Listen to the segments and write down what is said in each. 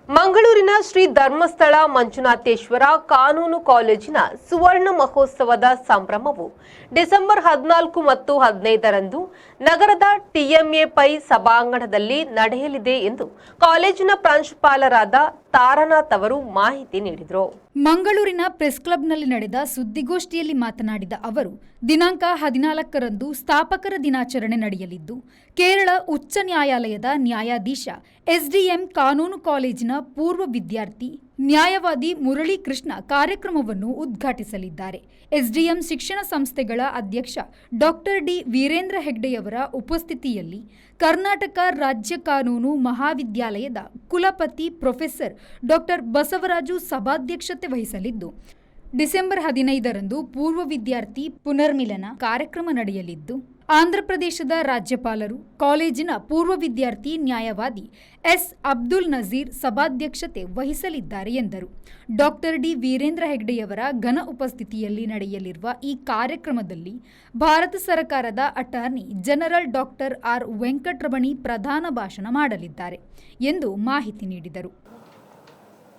ಮಂಗಳೂರಿನ ಶ್ರೀ ಧರ್ಮಸ್ಥಳ ಮಂಜುನಾಥೇಶ್ವರ ಕಾನೂನು ಕಾಲೇಜಿನ ಸುವರ್ಣ ಮಹೋತ್ಸವದ ಸಂಭ್ರಮವು ಡಿಸೆಂಬರ್ 14 ಮತ್ತು 15ರಂದು ನಗರದ ಟಿಎಂಎ ಪೈ ಸಭಾಂಗಣದಲ್ಲಿ ನಡೆಯಲಿದೆ ಎಂದು ಕಾಲೇಜಿನ ಪ್ರಾಂಶುಪಾಲರಾದ ತಾರಾನಾಥ್ ಅವರು ಮಾಹಿತಿ ನೀಡಿದರು. ಮಂಗಳೂರಿನ ಪ್ರೆಸ್ ಕ್ಲಬ್ನಲ್ಲಿ ನಡೆದ ಸುದ್ದಿಗೋಷ್ಠಿಯಲ್ಲಿ ಮಾತನಾಡಿದ ಅವರು, ದಿನಾಂಕ 14ರಂದು ಸ್ಥಾಪಕರ ದಿನಾಚರಣೆ ನಡೆಯಲಿದ್ದು, ಕೇರಳ ಉಚ್ಚ ನ್ಯಾಯಾಲಯದ ನ್ಯಾಯಾಧೀಶ ಎಸ್ಡಿಎಂ ಕಾನೂನು ಕಾಲೇಜಿನ ಪೂರ್ವ ವಿದ್ಯಾರ್ಥಿ ನ್ಯಾಯವಾದಿ ಮುರಳೀಕೃಷ್ಣ ಕಾರ್ಯಕ್ರಮವನ್ನು ಉದ್ಘಾಟಿಸಲಿದ್ದಾರೆ. ಎಸ್ಡಿಎಂ ಶಿಕ್ಷಣ ಸಂಸ್ಥೆಗಳ ಅಧ್ಯಕ್ಷ ಡಾಕ್ಟರ್ ಡಿ ವೀರೇಂದ್ರ ಹೆಗ್ಡೆಯವರ ಉಪಸ್ಥಿತಿಯಲ್ಲಿ ಕರ್ನಾಟಕ ರಾಜ್ಯ ಕಾನೂನು ಮಹಾವಿದ್ಯಾಲಯದ ಕುಲಪತಿ ಪ್ರೊಫೆಸರ್ ಡಾಕ್ಟರ್ ಬಸವರಾಜು ಸಭಾಧ್ಯಕ್ಷತೆ ವಹಿಸಲಿದ್ದು, ಡಿಸೆಂಬರ್ 15ರಂದು ಪೂರ್ವ ವಿದ್ಯಾರ್ಥಿ ಪುನರ್ಮಿಲನ ಕಾರ್ಯಕ್ರಮ ನಡೆಯಲಿದ್ದು, ಆಂಧ್ರಪ್ರದೇಶದ ರಾಜ್ಯಪಾಲರು ಕಾಲೇಜಿನ ಪೂರ್ವ ವಿದ್ಯಾರ್ಥಿ ನ್ಯಾಯವಾದಿ ಎಸ್ ಅಬ್ದುಲ್ ನಜೀರ್ ಸಭಾಧ್ಯಕ್ಷತೆ ವಹಿಸಲಿದ್ದಾರೆ ಎಂದರು. ಡಾಕ್ಟರ್ ಡಿ ವೀರೇಂದ್ರ ಹೆಗ್ಡೆಯವರ ಘನ ಉಪಸ್ಥಿತಿಯಲ್ಲಿ ನಡೆಯಲಿರುವ ಈ ಕಾರ್ಯಕ್ರಮದಲ್ಲಿ ಭಾರತ ಸರ್ಕಾರದ attorney general doctor R Venkataramani ಪ್ರಧಾನ ಭಾಷಣ ಮಾಡಲಿದ್ದಾರೆ ಎಂದು ಮಾಹಿತಿ ನೀಡಿದರು.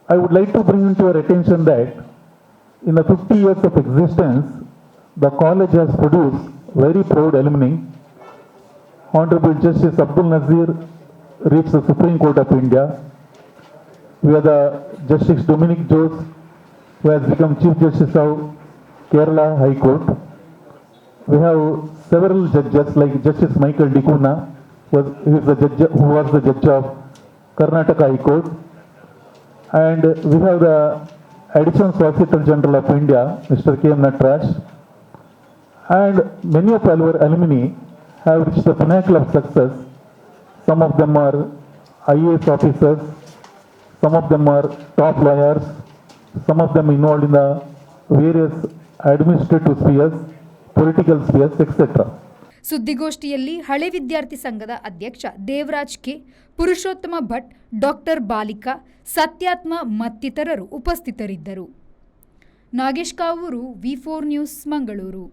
I would like to bring into your attention that in the 50 years of existence, the college has produced very proud alumni. Honorable Justice Abdul Nazir reached the Supreme Court of India. We have the Justice Dominic Jose, who has become Chief Justice of Kerala High Court. We have several judges like Justice Michael Dikuna, who was the judge of Karnataka High Court. And we have the Additional Solicitor General of India, Mr. K.M. Natraj. And many of our alumni have reached the pinnacle of success. Some of them are IAS officers, some of them are top lawyers, some of them involved in the various administrative spheres, political spheres, etc. ಸುದ್ದಿಗೋಷ್ಠಿಯಲ್ಲಿ ಹಳೆ ವಿದ್ಯಾರ್ಥಿ ಸಂಘದ ಅಧ್ಯಕ್ಷ Devaraj K, ಪುರುಷೋತ್ತಮ Bhat, doctor ಬಾಲಿಕಾ, ಸತ್ಯಾತ್ಮ ಮತ್ತಿತರರು ಉಪಸ್ಥಿತರಿದ್ದರು. Nagesh Kavoor, ವಿ4 news, Mangaluru.